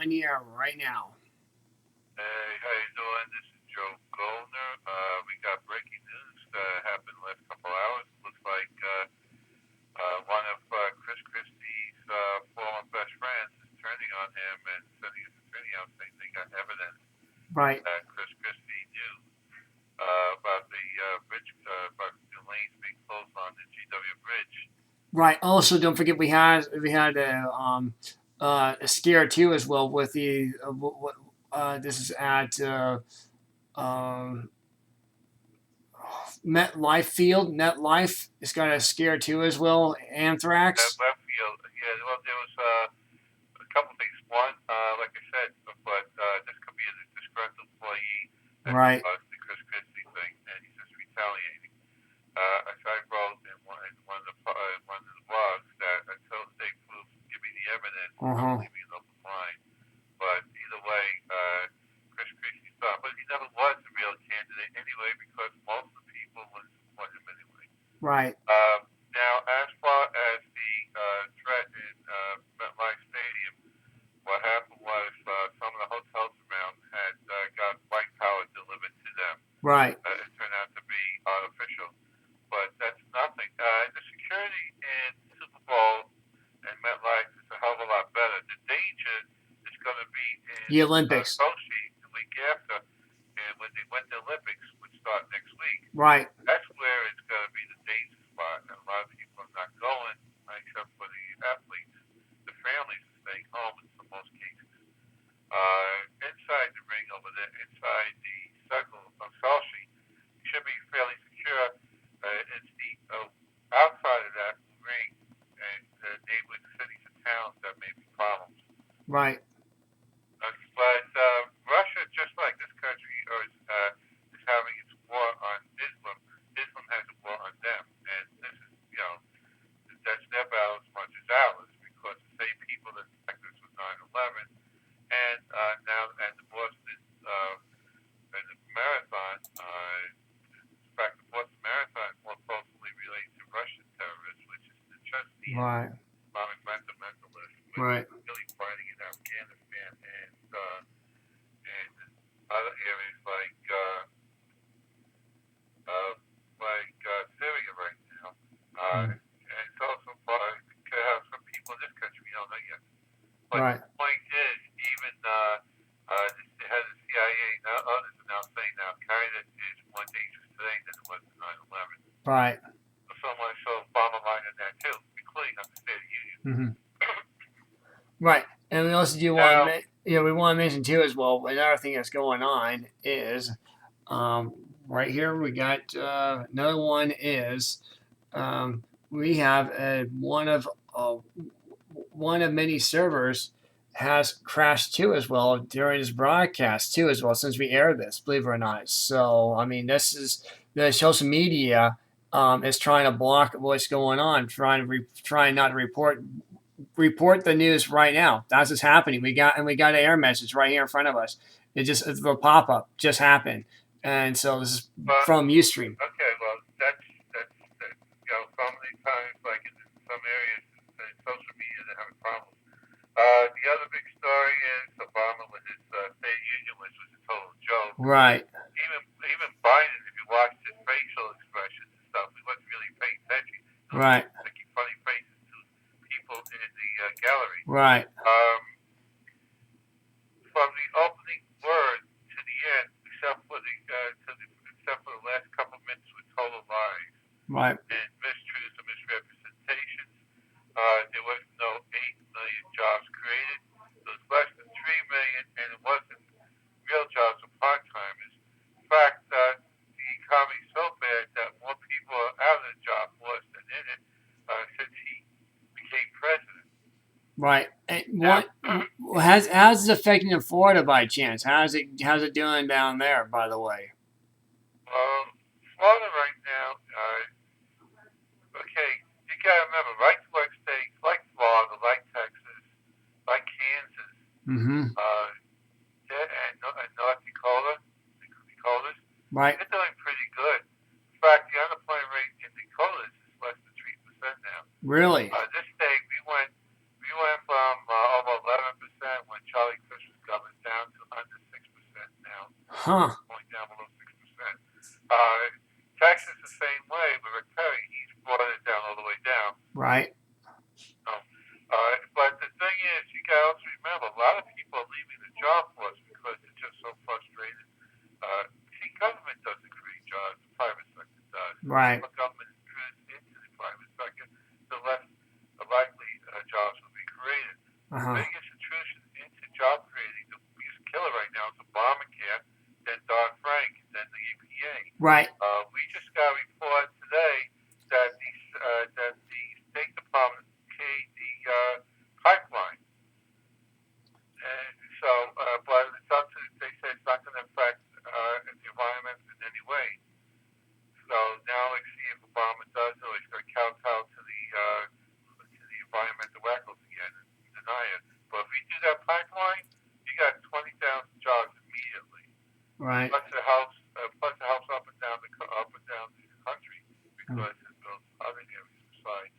on the air right now. Hey, how you doing? This is Joe Goldner. We got breaking news that happened the last couple hours. Looks like one of Chris Christie's former best friends is turning on him and sending his attorney out saying they got evidence Right. that Chris Christie knew about the bridge, about the lanes being closed on the GW Bridge. Right. Also, don't forget we had a scare too as well with the this is at um, MetLife Field. MetLife has got a scare too as well. At Anthrax. left field, yeah, well, there was a couple things. One, like I said, but this could be a disgruntled employee as Right. opposed to Chris Christie thing, and he's just retaliating. As I wrote in one of the blogs that until the state proves give me the evidence, Uh I'm huh. leaving an open line. But either way, Chris Christie thought, but he never was a real candidate anyway because most of the people wouldn't support him anyway. Right. Now, as far as the threat in MetLife Stadium, what happened was some of the hotels around had got white power delivered to them. Right. It turned out to be artificial, but that's nothing. The security in Super Bowl and MetLife is a hell of a lot better. The danger is going to be in The Olympics. Sochi the week after, and when the Winter Olympics would start next week. Right. That's where it's going to be the danger spot, and a lot of people are not going, except for the athletes. The families are staying home in most cases. Inside the ring over there, inside the circle of Sochi, should be fairly secure. It's the outside of that ring and neighboring cities and towns that may be problems. Right. But Russia, just like this country, is having its war on Islam. Islam has a war on them, and this is, that's their battle as much as ours because the same people that attacked us with 9/11 and now and the Boston and the marathon. In fact, the Boston Marathon is more closely related to Russian terrorists, which is the Chechnya Right. Islamic fundamentalists, which Right. are really fighting in Afghanistan and other areas Syria right now. Mm. And it's also could have some people in this country we don't know yet. But Right. the point is, even the head of the CIA and others are now saying that Al Qaeda is more dangerous today than it was in 9/11. Right. So someone saw bottom line in that too, including on the State of the Union. Mm-hmm. Right. And we also do want Now, to, we want to mention too as well. Another thing that's going on is, um, right here we got another one is, we have uh, one of many servers has crashed too as well during this broadcast too as well since we aired this, believe it or not. So I mean, this is the social media is trying to block what's going on, trying not to report the news right now. That's what's happening. We got an error message right here in front of us. It's a pop up just happened, and so this is but from UStream. okay, well that's so many times like in some areas in social media they're having problems. The other big story is Obama with his State of Union, which was a total joke. Right. Even Biden, if you watched his facial expressions and stuff, he wasn't really paying attention. He was Right. making funny faces to people in the gallery. Right. Um, from the opening word to the end, except for the last couple of minutes with total lies Right. and mistruths and misrepresentations, there was no 8 million jobs created. There was less than 3 million, and it wasn't real jobs for part timers. In fact, the economy is so bad that more people are out of the job force than in it since he became president. Right. And Now, what how's it affecting in Florida by chance? How's it doing down there? By the way. Florida right now, okay, you gotta remember, right to work states like Florida, like Texas, like Kansas, Mm-hmm. uh, and North Dakotas, Right. they're doing pretty good. In fact, the unemployment rate in Dakotas is less than 3% now. Really. This state, we went from over 11% when Charlie Crist Huh. going down below 6%. Uh, Texas the same way, but Rick Perry, he's brought it down all the way down. Right. But the thing is, you got to also remember, a lot of people are leaving the job force because they're just so frustrated. See, government doesn't create jobs; the private sector does. Right. The government intrudes into the private sector, the less likely jobs will be created. The Uh-huh. biggest intrusion into job creating, the biggest killer right now is Obamacare, then Dodd-Frank, then the EPA. Right. We just got a report today that the State Department paid the pipeline, and so but it's up to, they say it's not going to affect the environment in any way. So now let's see if Obama does, or he's going to kowtow to the environmental wackos again and deny it. But if we do that pipeline, you got 20,000 jobs immediately. Right. Plus the house up and down the country because it builds other areas besides